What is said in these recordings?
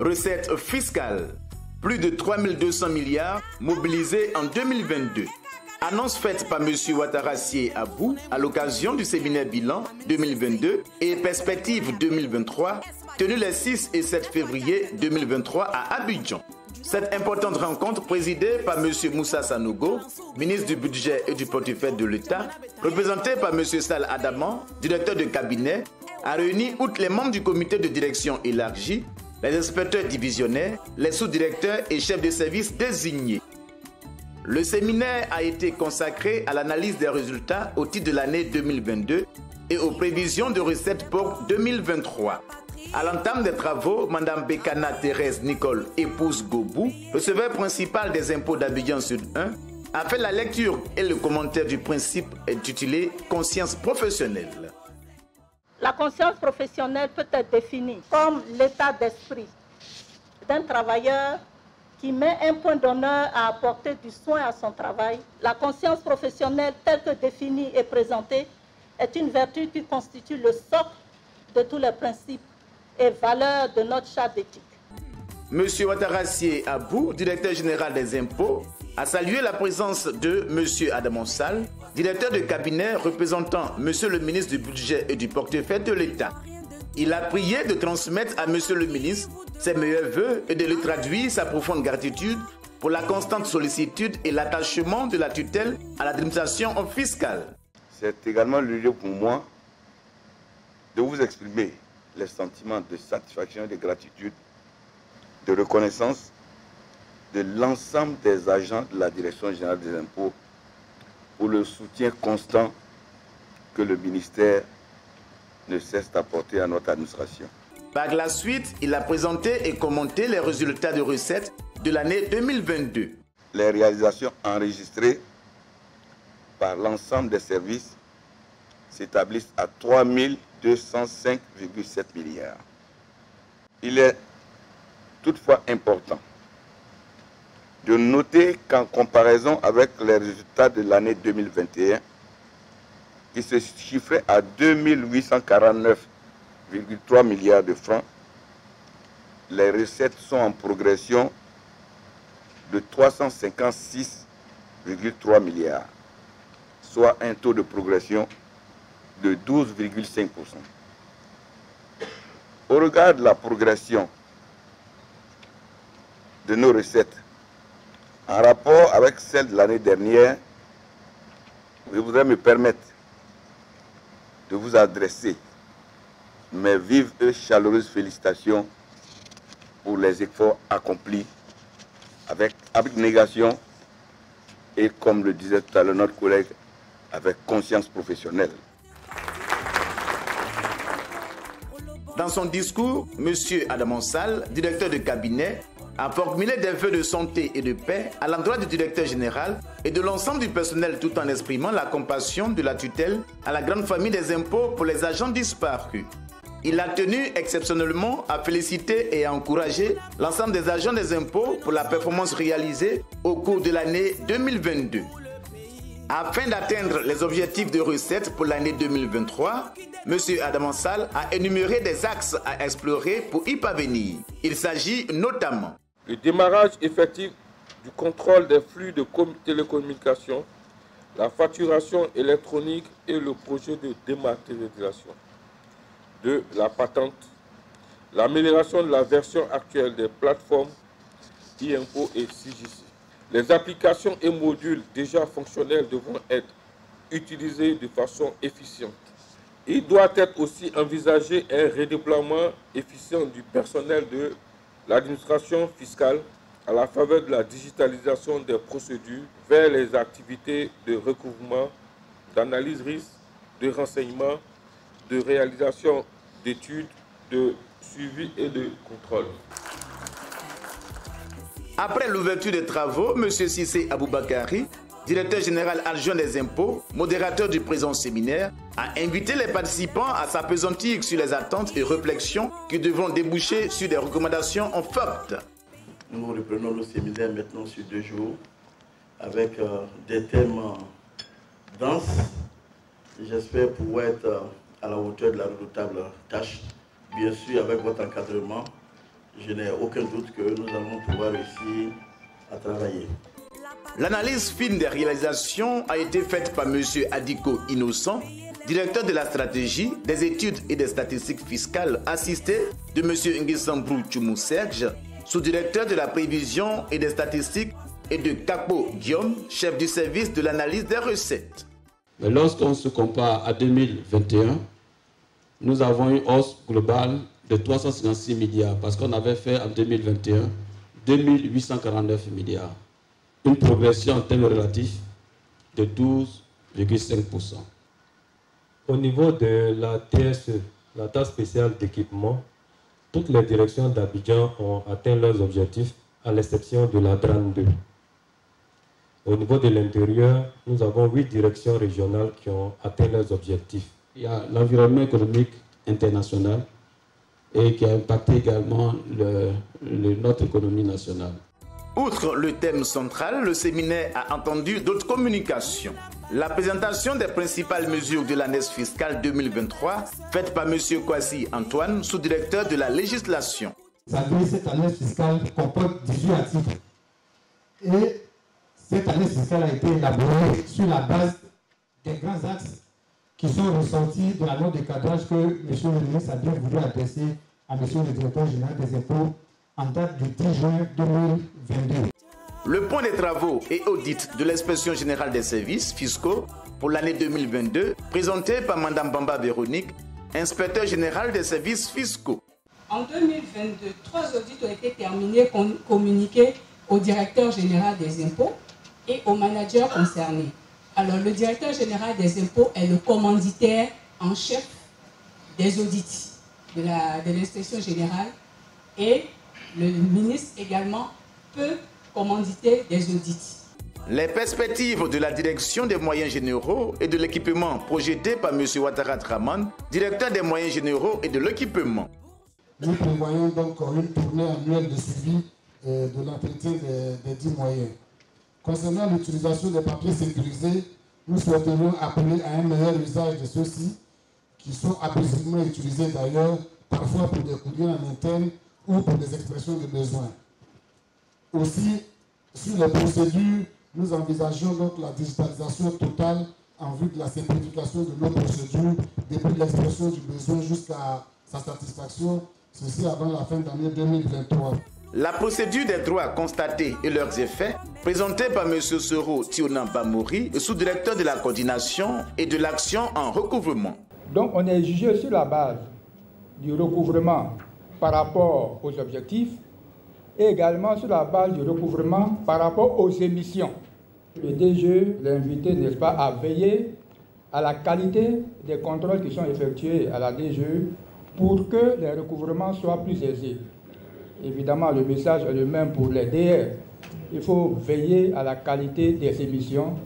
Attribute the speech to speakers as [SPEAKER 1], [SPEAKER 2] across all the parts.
[SPEAKER 1] Recettes fiscales. Plus de 3200 milliards mobilisés en 2022. Annonce faite par M. Ouattara Abou à l'occasion du séminaire bilan 2022 et perspective 2023 tenu les 6 et 7 février 2023 à Abidjan. Cette importante rencontre présidée par M. Moussa Sanogo, ministre du Budget et du Portefeuille de l'État, représentée par M. Sall Adaman, directeur de cabinet, a réuni outre les membres du comité de direction élargi, les inspecteurs divisionnaires, les sous-directeurs et chefs de service désignés. Le séminaire a été consacré à l'analyse des résultats au titre de l'année 2022 et aux prévisions de recettes pour 2023. À l'entame des travaux, Mme Bekana Thérèse Nicole, épouse Gobou, receveur principal des impôts d'Abidjan Sud 1, a fait la lecture et le commentaire du principe intitulé « Conscience professionnelle ».
[SPEAKER 2] La conscience professionnelle peut être définie comme l'état d'esprit d'un travailleur qui met un point d'honneur à apporter du soin à son travail. La conscience professionnelle telle que définie et présentée est une vertu qui constitue le socle de tous les principes et valeurs de notre charte d'éthique.
[SPEAKER 1] M. Ouattara Abou, directeur général des impôts, a salué la présence de M. Adaman Sall, directeur de cabinet représentant M. le ministre du Budget et du Portefeuille de l'État. Il a prié de transmettre à M. le ministre ses meilleurs vœux et de lui traduire sa profonde gratitude pour la constante sollicitude et l'attachement de la tutelle à l'administration fiscale.
[SPEAKER 3] C'est également le lieu pour moi de vous exprimer les sentiments de satisfaction et de gratitude, de reconnaissance de l'ensemble des agents de la Direction générale des impôts pour le soutien constant que le ministère ne cesse d'apporter à notre administration.
[SPEAKER 1] Par la suite, il a présenté et commenté les résultats de recettes de l'année 2022.
[SPEAKER 3] Les réalisations enregistrées par l'ensemble des services s'établissent à 3 205,7 milliards. Il est toutefois important de noter qu'en comparaison avec les résultats de l'année 2021, qui se chiffrait à 2 849,3 milliards de francs, les recettes sont en progression de 356,3 milliards, soit un taux de progression de 12,5%. Au regard de la progression de nos recettes, en rapport avec celle de l'année dernière, je voudrais me permettre de vous adresser mes vives et chaleureuses félicitations pour les efforts accomplis avec abnégation et, comme le disait tout à l'heure notre collègue, avec conscience professionnelle.
[SPEAKER 1] Dans son discours, M. Adaman Sall, directeur de cabinet, a formulé des vœux de santé et de paix à l'endroit du directeur général et de l'ensemble du personnel tout en exprimant la compassion de la tutelle à la grande famille des impôts pour les agents disparus. Il a tenu exceptionnellement à féliciter et à encourager l'ensemble des agents des impôts pour la performance réalisée au cours de l'année 2022. Afin d'atteindre les objectifs de recettes pour l'année 2023, M. Adaman Sall a énuméré des axes à explorer pour y parvenir. Il s'agit notamment
[SPEAKER 4] le démarrage effectif du contrôle des flux de télécommunications, la facturation électronique et le projet de dématérialisation. 2. La patente, l'amélioration de la version actuelle des plateformes e-impôts et CJC. Les applications et modules déjà fonctionnels devront être utilisés de façon efficiente. Il doit être aussi envisagé un redéploiement efficient du personnel de l'administration fiscale à la faveur de la digitalisation des procédures vers les activités de recouvrement, d'analyse risque, de renseignement, de réalisation d'études, de suivi et de contrôle.
[SPEAKER 1] Après l'ouverture des travaux, M. Cissé Aboubakari, directeur général adjoint des impôts, modérateur du présent séminaire, a invité les participants à s'appesantir sur les attentes et réflexions qui devront déboucher sur des recommandations fortes.
[SPEAKER 5] Nous reprenons le séminaire maintenant sur 2 jours avec des thèmes denses. J'espère pouvoir être à la hauteur de la redoutable tâche. Bien sûr, avec votre encadrement, je n'ai aucun doute que nous allons pouvoir réussir à travailler.
[SPEAKER 1] L'analyse fine des réalisations a été faite par M. Adiko Innocent, directeur de la stratégie, des études et des statistiques fiscales, assisté de M. Nguessambrou Tchoumou Serge, sous-directeur de la prévision et des statistiques, et de Kapo Guillaume, chef du service de l'analyse des recettes.
[SPEAKER 6] Mais lorsqu'on se compare à 2021, nous avons une hausse globale de 356 milliards parce qu'on avait fait en 2021 2849 milliards. Une progression en termes relatifs de 12,5%.
[SPEAKER 7] Au niveau de la TSE, la taxe spéciale d'équipement, toutes les directions d'Abidjan ont atteint leurs objectifs, à l'exception de la DRAN 2. Au niveau de l'intérieur, nous avons 8 directions régionales qui ont atteint leurs objectifs.
[SPEAKER 6] Il y a l'environnement économique international et qui a impacté également notre économie nationale.
[SPEAKER 1] Outre le thème central, le séminaire a entendu d'autres communications. La présentation des principales mesures de l'année fiscale 2023, faite par M. Kwasi Antoine, sous-directeur de la législation.
[SPEAKER 8] Cette année fiscale comporte 18 articles. Et cette année fiscale a été élaborée sur la base des grands axes qui sont ressortis de la note de cadrage que M. le ministre a bien voulu adresser à M. le directeur général des impôts en date du 10 juin 2022.
[SPEAKER 1] Le point des travaux et audits de l'inspection générale des services fiscaux pour l'année 2022, présenté par Mme Bamba Véronique, inspecteur général des services fiscaux.
[SPEAKER 9] En 2022, 3 audits ont été terminés, communiqués au directeur général des impôts et aux managers concernés. Alors, le directeur général des impôts est le commanditaire en chef des audits de l'inspection générale et le ministre également peut commanditer des audits.
[SPEAKER 1] Les perspectives de la direction des moyens généraux et de l'équipement projetées par M. Ouattara Draman, directeur des moyens généraux et de l'équipement.
[SPEAKER 8] Nous prévoyons donc une tournée annuelle de suivi de l'entretien des 10 moyens. Concernant l'utilisation des papiers sécurisés, nous souhaiterions appeler à un meilleur usage de ceux-ci, qui sont abusivement utilisés d'ailleurs, parfois pour des courriers en interne ou pour des expressions de besoin. Aussi, sur les procédures, nous envisageons donc la digitalisation totale en vue de la simplification de nos procédures, depuis l'expression du besoin jusqu'à sa satisfaction, ceci avant la fin de l'année 2023.
[SPEAKER 1] La procédure des droits constatés et leurs effets, présentée par M. Soro Tionan Bamouri, sous-directeur de la coordination et de l'action en recouvrement.
[SPEAKER 10] Donc on est jugé sur la base du recouvrement par rapport aux objectifs et également sur la base du recouvrement par rapport aux émissions. Le DGE l'a invité, n'est-ce pas, à veiller à la qualité des contrôles qui sont effectués à la DGE pour que les recouvrements soient plus aisés. Évidemment, le message est le même pour les DR. Il faut veiller à la qualité des émissions,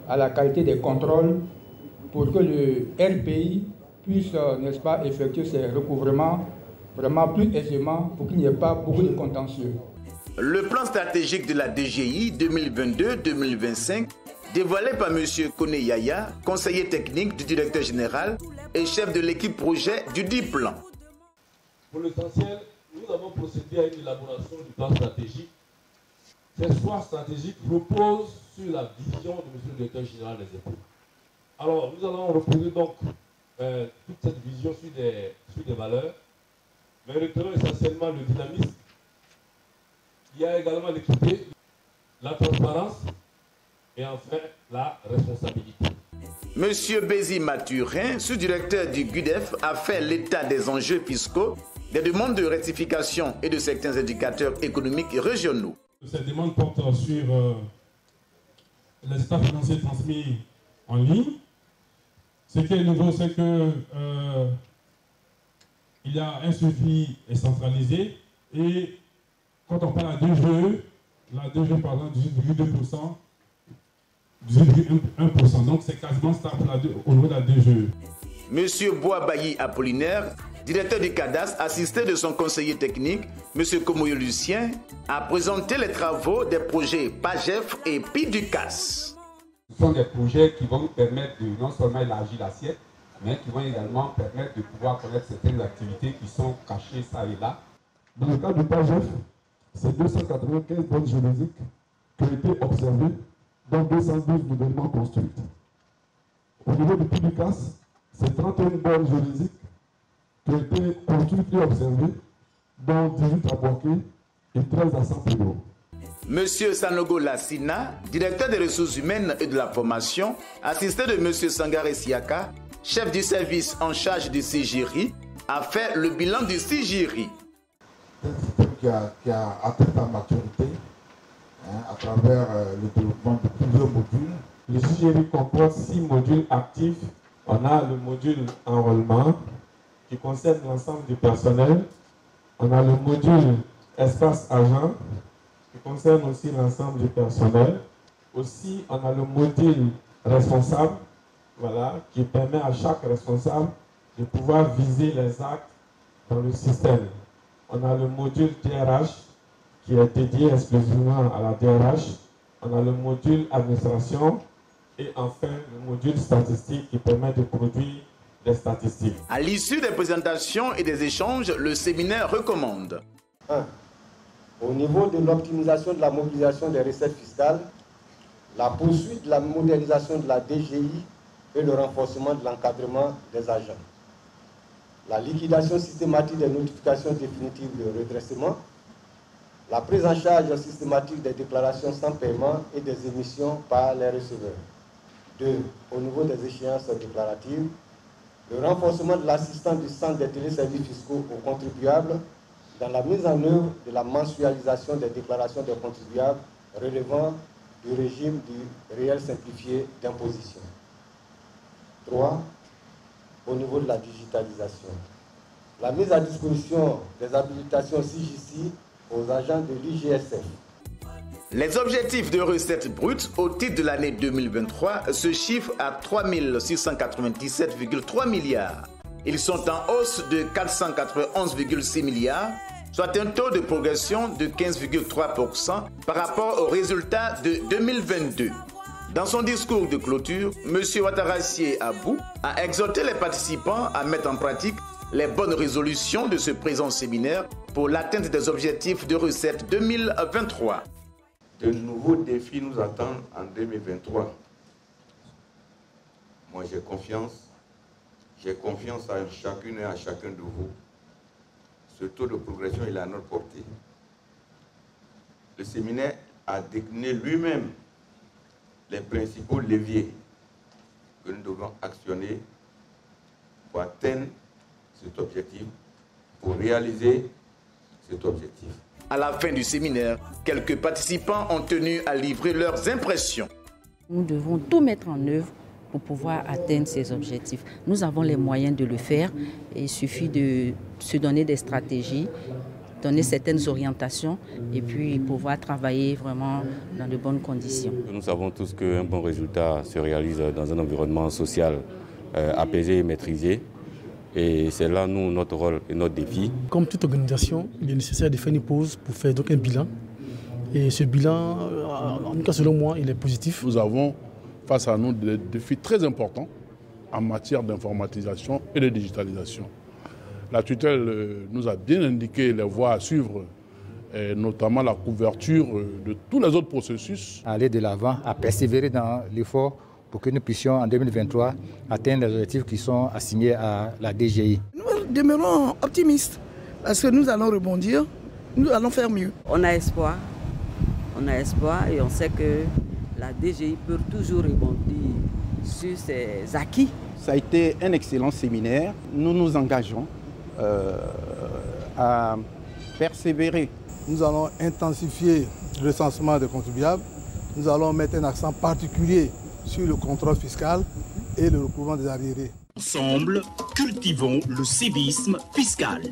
[SPEAKER 10] à la qualité des contrôles, pour que le RPI puisse, n'est-ce pas, effectuer ses recouvrements vraiment plus aisément pour qu'il n'y ait pas beaucoup de contentieux.
[SPEAKER 1] Le plan stratégique de la DGI 2022-2025, dévoilé par M. Kone Yaya, conseiller technique du directeur général et chef de l'équipe projet du dit plan.
[SPEAKER 4] Pour l'essentiel, nous avons procédé à une élaboration du plan stratégique. Ce plan stratégique repose sur la vision de M. le directeur général des impôts. Alors, nous allons reposer donc toute cette vision sur des valeurs, mais retenons essentiellement le dynamisme. Il y a également l'équité, la transparence et enfin la responsabilité.
[SPEAKER 1] Monsieur Bézi Mathurin, sous-directeur du GUDEF, a fait l'état des enjeux fiscaux, des demandes de rectification et de certains indicateurs économiques régionaux.
[SPEAKER 11] Cette demande porte sur les états financiers transmis en ligne. Ce qui est nouveau, c'est que il y a un suivi centralisé et quand on parle de la DGE par exemple 18,2%, 18,1%, donc c'est quasiment stable au niveau de la DGE.
[SPEAKER 1] Monsieur Boabayi Apollinaire, directeur du cadastre, assisté de son conseiller technique, Monsieur Komoyo Lucien, a présenté les travaux des projets PAGEF et PIDUCAS.
[SPEAKER 12] Ce sont des projets qui vont nous permettre de non seulement élargir l'assiette, mais qui vont également permettre de pouvoir connaître certaines activités qui sont cachées ça et là. Dans le cas du PAGEF, c'est 295 bornes géodésiques qui ont été observées, dont 212 nouvellement construites. Au niveau du PUDICAS, c'est 31 bornes géodésiques qui ont été construites et observées, dont 18 à Boaké et 13 à San Pedro.
[SPEAKER 1] Monsieur Sanogo Lassina, directeur des ressources humaines et de la formation, assisté de Monsieur Sangaré Siaka, chef du service en charge du CIGIRI, a fait le bilan du CIGIRI.
[SPEAKER 8] C'est un système qui a atteint sa maturité à travers le développement de plusieurs modules.
[SPEAKER 12] Le CIGIRI comporte 6 modules actifs. On a le module enrôlement qui concerne l'ensemble du personnel. On a le module espace agent qui concerne aussi l'ensemble du personnel. Aussi, on a le module responsable, voilà, qui permet à chaque responsable de pouvoir viser les actes dans le système. On a le module DRH qui est dédié exclusivement à la DRH. On a le module administration et enfin le module statistique qui permet de produire des statistiques.
[SPEAKER 1] À l'issue des présentations et des échanges, le séminaire recommande
[SPEAKER 13] 1. Au niveau de l'optimisation de la mobilisation des recettes fiscales, la poursuite de la modernisation de la DGI et le renforcement de l'encadrement des agents. La liquidation systématique des notifications définitives de redressement, la prise en charge systématique des déclarations sans paiement et des émissions par les receveurs. 2. Au niveau des échéances déclaratives, le renforcement de l'assistance du centre des téléservices fiscaux aux contribuables dans la mise en œuvre de la mensualisation des déclarations des contribuables relevant du régime du réel simplifié d'imposition. 3. Au niveau de la digitalisation, la mise à disposition des habilitations CIGICI aux agents de l'IGSF.
[SPEAKER 1] Les objectifs de recettes brutes au titre de l'année 2023 se chiffrent à 3 697,3 milliards. Ils sont en hausse de 491,6 milliards, soit un taux de progression de 15,3% par rapport aux résultats de 2022. Dans son discours de clôture, M. Ouattara Abou a exhorté les participants à mettre en pratique les bonnes résolutions de ce présent séminaire pour l'atteinte des objectifs de recettes 2023.
[SPEAKER 3] De nouveaux défis nous attendent en 2023. Moi, j'ai confiance à chacune et à chacun de vous. Ce taux de progression, il est à notre portée. Le séminaire a décliné lui-même les principaux leviers que nous devons actionner pour atteindre cet objectif, pour réaliser cet objectif.
[SPEAKER 1] À la fin du séminaire, quelques participants ont tenu à livrer leurs impressions.
[SPEAKER 14] Nous devons tout mettre en œuvre pour pouvoir atteindre ces objectifs. Nous avons les moyens de le faire et il suffit de se donner des stratégies, donner certaines orientations et puis pouvoir travailler vraiment dans de bonnes conditions.
[SPEAKER 15] Nous savons tous qu'un bon résultat se réalise dans un environnement social apaisé et maîtrisé. Et c'est là, nous, notre rôle et notre défi.
[SPEAKER 16] Comme toute organisation, il est nécessaire de faire une pause pour faire donc un bilan. Et ce bilan, en tout cas selon moi, il est positif.
[SPEAKER 17] Nous avons face à nous des défis très importants en matière d'informatisation et de digitalisation. La tutelle nous a bien indiqué les voies à suivre, et notamment la couverture de tous les autres processus.
[SPEAKER 18] Aller de l'avant, à persévérer dans l'effort pour que nous puissions en 2023 atteindre les objectifs qui sont assignés à la DGI.
[SPEAKER 19] Nous demeurons optimistes parce que nous allons rebondir, nous allons faire mieux.
[SPEAKER 20] On a espoir et on sait que la DGI peut toujours rebondir sur ses acquis.
[SPEAKER 21] Ça a été un excellent séminaire. Nous nous engageons à persévérer.
[SPEAKER 22] Nous allons intensifier le recensement des contribuables. Nous allons mettre un accent particulier sur le contrôle fiscal et le recouvrement des arriérés.
[SPEAKER 23] Ensemble, cultivons le civisme fiscal.